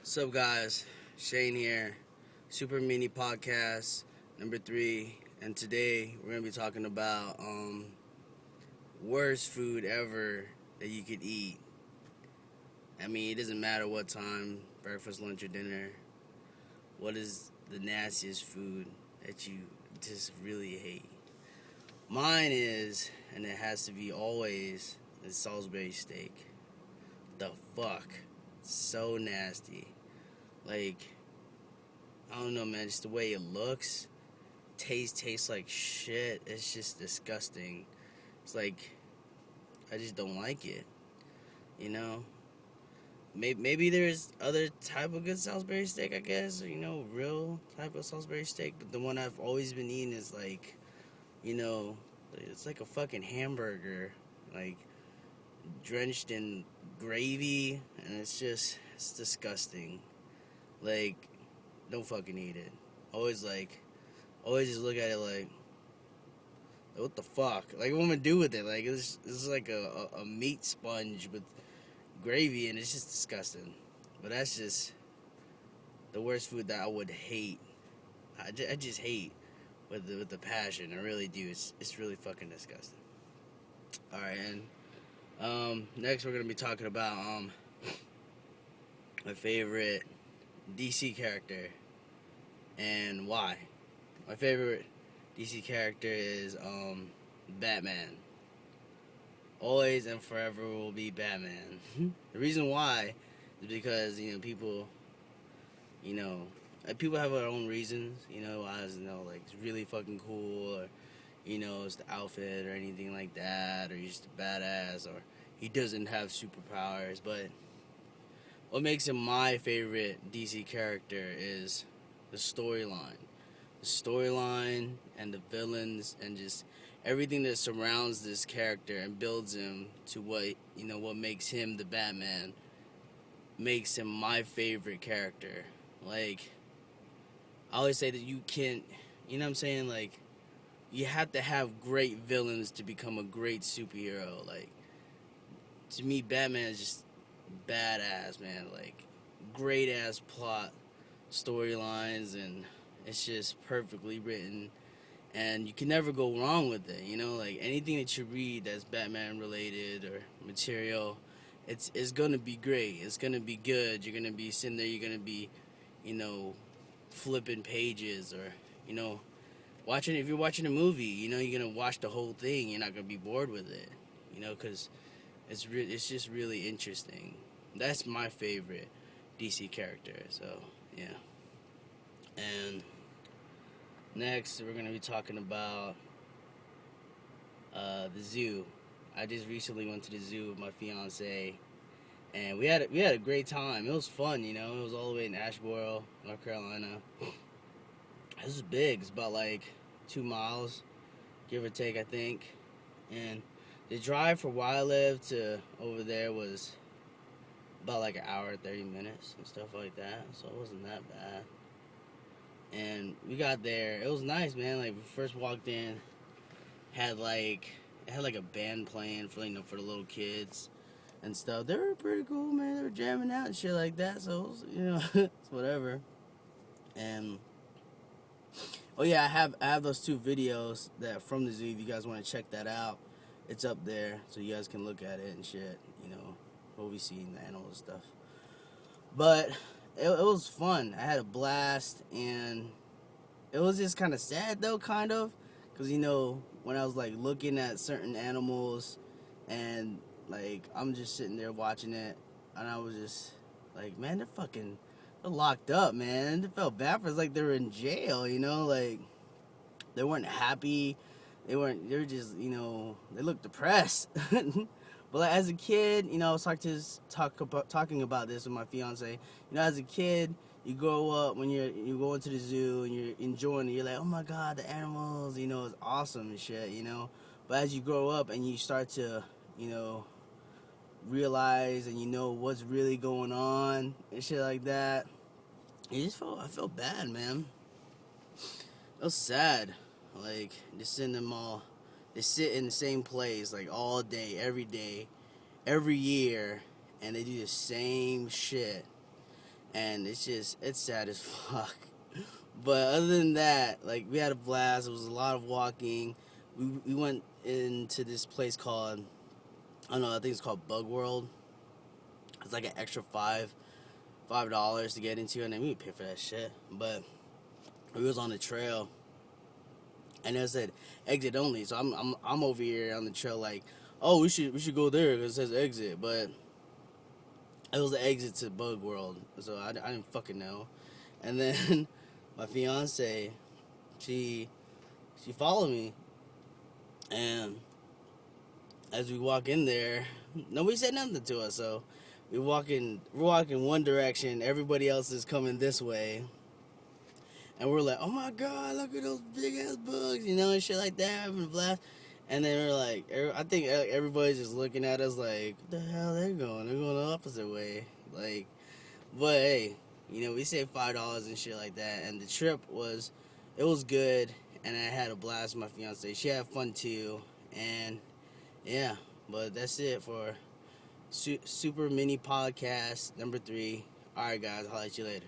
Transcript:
What's up, guys? Shane here. Super Mini Podcast number 3, and today we're gonna be talking about worst food ever that you could eat. I mean, it doesn't matter what time, breakfast, lunch, or dinner. What is the nastiest food that you just really hate? Mine is, and it has to be always, is Salisbury steak. The fuck, so nasty. Like, I don't know, man. Just the way it looks, tastes like shit. It's just disgusting. It's like I just don't like it. You know. Maybe there's other type of good Salisbury steak, I guess. Or, real type of Salisbury steak. But the one I've always been eating is like, you know, it's like a fucking hamburger, like drenched in gravy, and it's disgusting. Like, don't fucking eat it. Always just look at it like, what the fuck? Like, what am I gonna do with it? Like, it's like a meat sponge with gravy, and it's just disgusting. But that's just the worst food that I would hate. I just hate with the passion. I really do. It's really fucking disgusting. All right, and next we're gonna be talking about my favorite DC character and why. My favorite DC character is Batman. Always and forever will be Batman. The reason why is because people have their own reasons. Why like it's really fucking cool, or it's the outfit or anything like that, or he's just a badass, or he doesn't have superpowers. But what makes him my favorite DC character is the storyline. The storyline and the villains and just everything that surrounds this character and builds him to what makes him the Batman, makes him my favorite character. Like, I always say that you can't, you know what I'm saying? Like, you have to have great villains to become a great superhero. Like, to me, Batman is just badass, man. Like, great ass plot, storylines, and it's just perfectly written, and you can never go wrong with it. Like anything that you read that's Batman related or material, it's gonna be great. It's gonna be good. You're gonna be sitting there. You're gonna be, flipping pages, or watching. If you're watching a movie, you're gonna watch the whole thing. You're not gonna be bored with it. Because it's just really interesting. That's my favorite DC character. So yeah. And next, we're going to be talking about the zoo. I just recently went to the zoo with my fiancé, and we had a great time. It was fun, It was all the way in Asheboro, North Carolina. This is big. It's about like 2 miles, give or take, I think. And the drive from where I live to over there was about like an hour, 30 minutes and stuff like that. So it wasn't that bad. And we got there. It was nice, man. Like, we first walked in, it had like a band playing for for the little kids and stuff. They were pretty cool, man. They were jamming out and shit like that. So it was, it's whatever. And oh yeah, I have those 2 videos that from the zoo. If you guys want to check that out, it's up there, so you guys can look at it and shit. What we see in the animals and stuff. But it was fun. I had a blast, and it was just kind of sad though, kind of, because when I was like looking at certain animals, and like I'm just sitting there watching it, and I was just like, man, they're locked up, man. It felt bad for us, like they were in jail, like they weren't happy, they were just, they looked depressed. But like, as a kid, I was talking about this with my fiance. As a kid, you grow up when you go into the zoo and you're enjoying it. You're like, oh my god, the animals, it's awesome and shit, But as you grow up and you start to, realize and what's really going on and shit like that, I felt bad, man. It was sad, like just seeing them all. They sit in the same place like all day, every year, and they do the same shit. and it's sad as fuck. But other than that, like, we had a blast. It was a lot of walking. We went into this place called, I don't know, I think it's called Bug World. It's like an extra $5 to get into, and then we would pay for that shit. But we was on the trail, and it said exit only. So I'm over here on the trail like, oh, we should go there because it says exit, but it was the exit to Bug World, so I didn't fucking know. And then my fiance, she followed me, and as we walk in there, nobody said nothing to us. So we're walking one direction, everybody else is coming this way, and we're like, oh my god, look at those big ass bugs, and shit like that, having a blast. And then we're like, I think everybody's just looking at us like, what the hell they're going? They're going the opposite way. Like, but hey, we saved $5 and shit like that. And the trip was good. And I had a blast with my fiance. She had fun too. And yeah, but that's it for Super Mini Podcast number 3. All right, guys, I'll holler at you later.